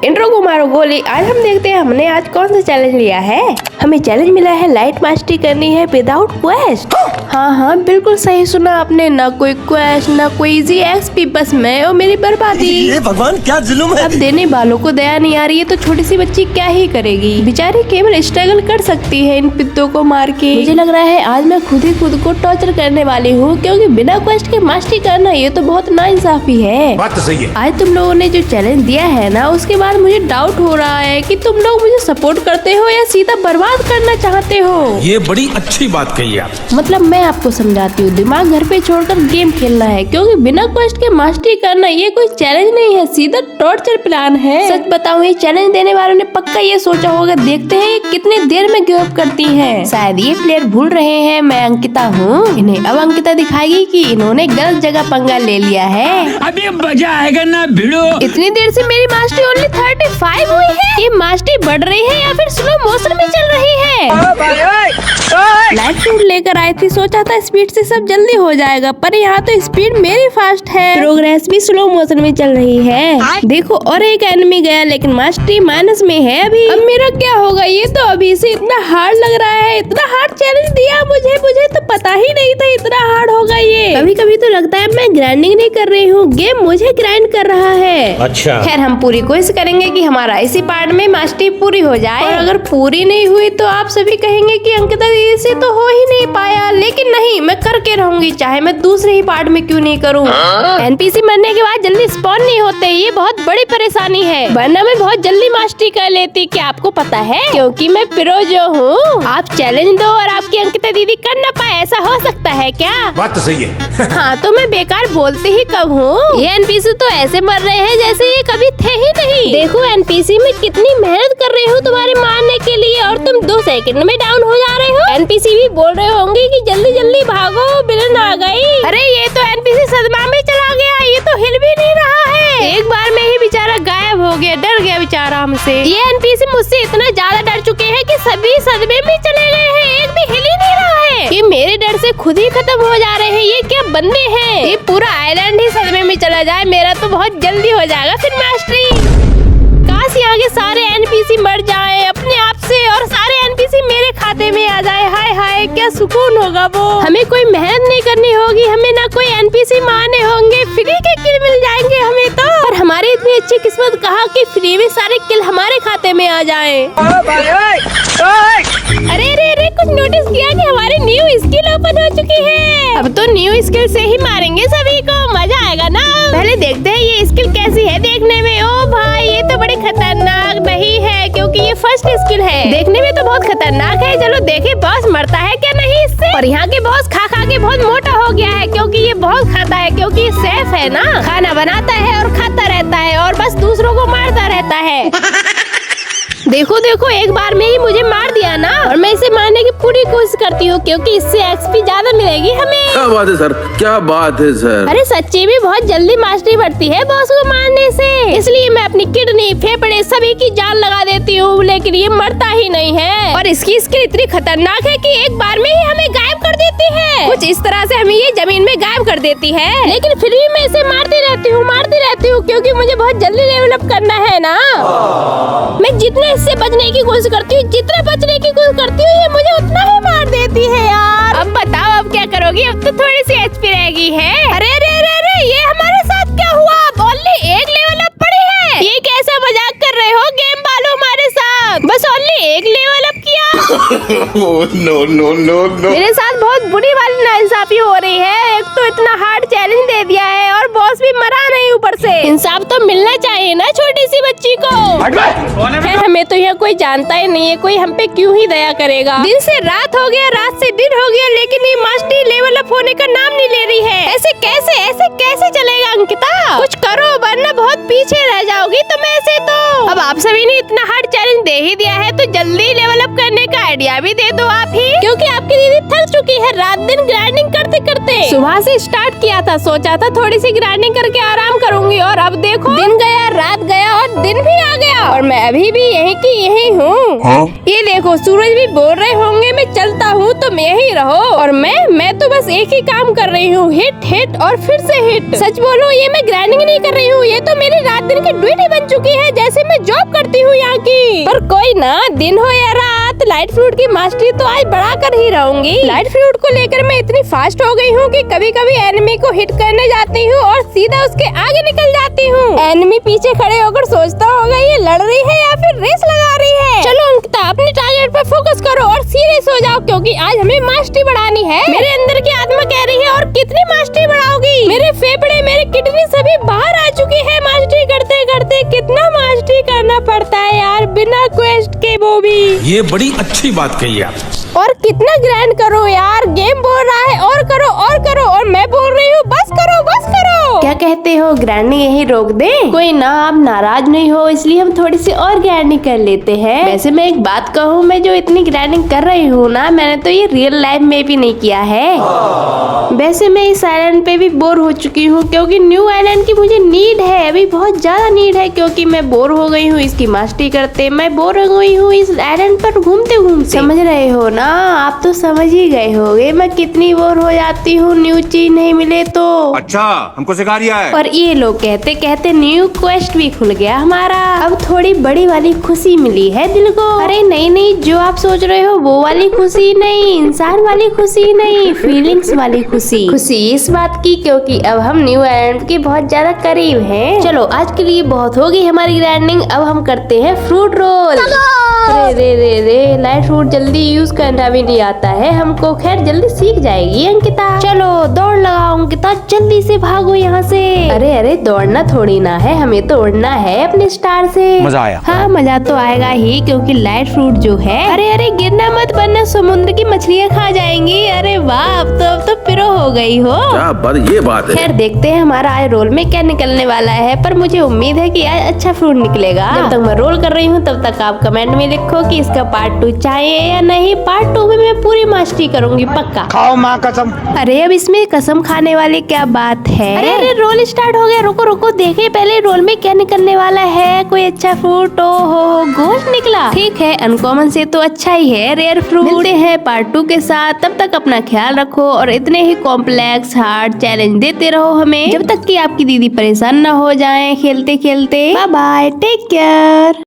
Intro को मारो गोली। आज हम देखते हैं हमने आज कौन सा चैलेंज लिया है। हमें चैलेंज मिला है लाइट मास्टरी करनी है विदाउट क्वेस्ट। हाँ बिल्कुल सही सुना आपने, ना कोई क्वेस्ट ना कोई इजी एक्सपी, बस मैं और मेरी बर्बादी। ये भगवान क्या जुल्म है। अब देने वालों को दया नहीं आ रही है तो छोटी सी बच्ची क्या ही करेगी। बेचारी केवल स्ट्रगल कर सकती है इन पित्तों को मार के। मुझे लग रहा है आज मैं खुद ही खुद को टॉर्चर करने वाली हूँ, क्योंकि बिना क्वेस्ट के मास्टरी करना ये तो बहुत नाइंसाफी है। बात तो सही है। आज तुम लोगों ने जो चैलेंज दिया है ना, उसके बाद मुझे डाउट हो रहा है कि तुम लोग मुझे सपोर्ट करते हो या सीधा बर्बाद करना चाहते हो। ये बड़ी अच्छी बात कही आप। मतलब मैं आपको समझाती हूँ, दिमाग घर पे छोड़कर गेम खेलना है, क्योंकि बिना क्वेस्ट के मास्टरी करना ये कोई चैलेंज नहीं है, सीधा टॉर्चर प्लान है। सच बताऊँ ये चैलेंज देने वालों ने पक्का ये सोचा होगा, देखते हैं ये कितनी देर में गिव अप करती हैं। शायद ये प्लेयर भूल रहे हैं मैं अंकिता हूँ। इन्हें अब अंकिता दिखाएगी कि इन्होंने गलत जगह पंगा ले लिया है। अभी मजा आएगा ना भिड़ो। इतनी देर से मेरी मास्टरी ओनली 35 हुई है। ये मास्टरी बढ़ रही है या फिर स्लो मोशन में चल रही है। लाइट फ्रूट लेकर आई थी, सोचा था स्पीड से सब जल्दी हो जाएगा, पर यहाँ तो स्पीड मेरी फास्ट है, प्रोग्रेस भी स्लो मोशन में चल रही है। देखो और एक एनिमी गया, लेकिन मास्टरी माइनस में है अभी। अब मेरा क्या होगा, ये तो अभी से इतना हार्ड लग रहा है। इतना हार्ड चैलेंज दिया मुझे तो पता ही नहीं था इतना हार्ड होगा ये। कभी कभी तो लगता है मैं ग्राइंडिंग नहीं कर रही हूँ, गेम मुझे ग्राइंड कर रहा है। अच्छा खैर हम पूरी कोशिश करेंगे कि हमारा इसी पार्ट में मास्टरी पूरी हो जाए, और अगर पूरी नहीं हुई तो आप सभी कहेंगे कि अंकिता दीदी से तो हो ही नहीं पाया, लेकिन नहीं, मैं करके रहूंगी, चाहे मैं दूसरे ही पार्ट में क्यों नहीं करूँ। एनपीसी मरने के बाद जल्दी स्पॉन नहीं होते, ये बहुत बड़ी परेशानी है, वरना मैं बहुत जल्दी मास्टरी कर लेती। क्या आपको पता है, क्योंकि मैं प्रो जो हूँ। आप चैलेंज दो और आपकी अंकिता दीदी कर न पाए, ऐसा हो सकता है क्या? बात तो सही है। हाँ तो मैं बेकार बोलती ही कब हूँ। ये एनपीसी तो ऐसे मर रहे हैं जैसे ये कभी थे ही नहीं। देखो एनपीसी में कितनी मेहनत कर रही हूँ तुम्हारे मारने के लिए, और तुम 2 सेकंड में डाउन हो जा रहे हो। एनपीसी भी बोल रहे होंगे कि जल्दी जल्दी भागो, विलन आ गई। अरे ये तो एनपीसी सदमा में चला गया, ये तो हिल भी नहीं रहा है। एक बार में ही बेचारा गायब हो गया, डर गया बेचारा हमसे। ये एनपीसी मुझसे इतना ज्यादा डर चुके हैं कि सभी सदमे में चले गए हैं, एक भी हिल ही नहीं रहा है। ये मेरे डर से खुद ही खत्म हो जा रहे हैं, ये क्या बंदे हैं। ये पूरा आइलैंड ही सदमे में चला जाए, मेरा तो बहुत जल्दी हो जाएगा फिर मास्टरी। काश यहाँ के सारे एनपीसी मर जाएं अपने आप से, और सारे एनपीसी मेरे खाते में आ जाए। हाय हाय क्या सुकून होगा वो। हमें कोई मेहनत नहीं करनी होगी, हमें ना कोई एनपीसी मारने होंगे, फ्री के किल मिल जाएंगे हमें तो। और हमारी इतनी अच्छी किस्मत कहा कि फ्री में सारे किल हमारे खाते में आ जाए। अरे अरे अरे कुछ नोटिस किया कि हमारी न्यू स्किल ओपन हो चुकी है। अब तो न्यू स्किल से ही मारेंगे सभी को, मजा आएगा ना। पहले देखते हैं ये स्किल कैसी है देखने में। ओ भाई ये तो बड़ी खतरनाक नहीं है, क्योंकि ये फर्स्ट स्किल है। देखने में तो बहुत खतरनाक है, चलो देखे बॉस मरता है क्या नहीं इससे। और यहाँ के बॉस खा खा के बहुत मोटा हो गया है, क्योंकि ये बहुत खाता है, क्योंकि ये सेफ है ना, खाना बनाता है और खाता रहता है और बस दूसरों को मारता रहता है। देखो देखो एक बार में ही मुझे मार दिया ना, और मैं इसे मारने की पूरी कोशिश करती हूँ, क्योंकि इससे एक्सपी ज्यादा मिलेगी हमें। क्या बात है सर, क्या बात है सर। अरे सच्ची में बहुत जल्दी मास्टरी बढ़ती है बॉस को मारने से, इसलिए मैं अपनी किडनी फेफड़े सभी की जान लगा देती हूँ, लेकिन ये मरता ही नहीं है। और इसकी स्किल इतनी खतरनाक है कि एक बार में ही हमें गायब कर देती है, कुछ इस तरह से हमें ये जमीन में गायब कर देती है। लेकिन फिर भी मैं इसे मारती रहती हूँ, क्योंकि मुझे बहुत जल्दी लेवल अप करना है ना। मैं जितने इससे बचने की कोशिश करती हूँ, जितना बचने की कोशिश करती हूँ, ये मुझे उतना ही मार देती है यार। अब बताओ अब क्या करोगी, अब तो थोड़ी सी एचपी रह गई है। अरे अरे अरे अरे ये हमारे साथ क्या हुआ, ओनली 1 लेवल अप पड़ी है। ये कैसा मजाक कर रहे हो गेम वालों, हमारे साथ बस ओनली 1 लेवल अप किया। No no no no. मेरे साथ बहुत बुरी वाली नाइंसाफी हो रही है। एक तो इतना हार्ड चैलेंज दे दिया है और बॉस भी मरा नहीं ऊपर से। इंसाफ तो मिलना चाहिए ना छोटी सी बच्ची को। खैर हमें तो यहाँ कोई जानता ही नहीं है, कोई हम पे क्यों ही दया करेगा। दिन से रात हो गया, रात से दिन हो गया, लेकिन ये मास्टरी लेवल अप होने का नाम नहीं ले रही है। ऐसे कैसे चलेगा अंकिता, कुछ करो वरना बहुत पीछे रह जाओगी तुम ऐसे तो। अब आप सभी ने इतना हार्ड चैलेंज दे ही दिया है, तो जल्दी लेवल अप करने का आइडिया भी दे दो आप ही, क्योंकि आपकी दीदी थक चुकी है रात दिन ग्राइंडिंग करते करते। सुबह से स्टार्ट किया था, सोचा था थोड़ी सी ग्राइंडिंग करके आराम करूंगी, और अब देखो दिन गया रात गया और दिन भी आ गया, और मैं अभी भी यहीं की यहीं हूँ। ये देखो सूरज भी बोल रहे होंगे मैं चलता हूँ तुम यहीं रहो, और मैं तो बस एक ही काम कर रही हूँ, हिट हिट और फिर से हिट। सच बोलो ये मैं ग्राइंडिंग नहीं कर रही हूँ, ये तो मेरी रात दिन की ड्यूटी बन चुकी है, जैसे मैं जॉब करती हूँ यहाँ की। पर कोई ना, दिन हो या रात, लाइट फ्रूट की मास्टरी तो आज बढ़ा कर ही रहूंगी। लाइट फ्रूट को लेकर मैं इतनी फास्ट हो गई हूँ कि कभी कभी एनिमी को हिट करने जाती हूँ और सीधा उसके आगे निकल जाती हूँ। एनिमी पीछे खड़े होकर सोचता होगा ये लड़ रही है या फिर रेस लगा रही है। चलो अंकिता अपने टारगेट पर फोकस करो और सीरियस हो जाओ, क्योंकि आज हमें मास्टरी बढ़ानी है। मेरे अंदर की आत्मा कह रही है और कितनी मास्टरी बढ़ाओगी? मेरे फेफड़े मेरे किडनी सभी बाहर आ चुकी है मास्टरी करते करते। कितना मास्टरी करना पड़ता है यार बिना क्वेस्ट के, वो भी। ये बड़ी अच्छी बात कही आप। और कितना ग्रैंड करो यार, गेम बोल रहा है और करो और मैं बोल रही हूँ बस करो बस करो। क्या कहते हो, ग्रैंडिंग यहीं रोक दे? कोई ना, आप नाराज नहीं हो इसलिए हम थोड़ी सी और ग्रैंडिंग कर लेते हैं। वैसे मैं एक बात कहूँ, मैं जो इतनी ग्रैंडिंग कर रही हूँ ना, मैंने तो ये रियल लाइफ में भी नहीं किया है। वैसे मैं इस आइलैंड पे भी बोर हो चुकी हूँ, क्योंकि न्यू आइलैंड की मुझे नीड है, अभी बहुत ज्यादा नीड है, क्योंकि मैं बोर हो गई हूँ इसकी मास्टरी करते, मैं बोर हो गई हूँ इस आइलैंड पर घूमते घूमते। समझ रहे हो ना, आप तो समझ ही गए होगे मैं कितनी बोर हो जाती हूँ न्यू चीज नहीं मिले तो। अच्छा हमको सिखा रिया है। और ये लोग कहते कहते न्यू क्वेस्ट भी खुल गया हमारा, अब थोड़ी बड़ी वाली खुशी मिली है दिल को। अरे नहीं, जो आप सोच रहे हो वो वाली खुशी नहीं, इंसान वाली खुशी नहीं, फीलिंग्स वाली खुशी। खुशी इस बात की क्योंकि अब हम न्यू आइलैंड के बहुत ज्यादा करीब हैं। चलो आज के लिए बहुत होगी हमारी ग्राइंडिंग, अब हम करते हैं फ्रूट रोल। रे लाइट फ्रूट जल्दी यूज करना भी नहीं आता है हमको, खैर जल्दी सीख जाएगी अंकिता। चलो दौड़ लगाओ अंकिता, जल्दी से भागो यहाँ से। अरे दौड़ना थोड़ी ना है, हमें तो उड़ना है अपने स्टार से। मजा आया? हाँ मजा तो आएगा ही, क्योंकि लाइट फ्रूट जो है, अरे गिरना मत वरना समुद्र की मछलियाँ खा जाएंगी। अरे वाह, अब तो प्रो हो गई हो। क्या बात, ये बात है। खैर देखते हैं हमारा आज रोल में क्या निकलने वाला है, पर मुझे उम्मीद है कि आज अच्छा फ्रूट निकलेगा। जब तक मैं रोल कर रही हूँ तब तक आप कमेंट में लिखो कि इसका पार्ट 2 चाहिए या नहीं। पार्ट 2 में मैं पूरी मास्टरी करूंगी पक्का। खाओ माँ कसम। अरे अब इसमें कसम खाने वाली क्या बात है। अरे रोल स्टार्ट हो गया, रुको देखे पहले रोल में क्या निकलने वाला है। कोई अच्छा फ्रूट, हो गोश्त निकला, ठीक है अनकॉमन से तो अच्छा ही है, रेयर फ्रूट। मिलते हैं पार्ट 2 के साथ, तब तक अपना ख्याल रखो और इतने ही कॉम्प्लेक्स हार्ड चैलेंज देते रहो हमें, जब तक कि आपकी दीदी परेशान न हो जाए खेलते खेलते। Bye bye, take care.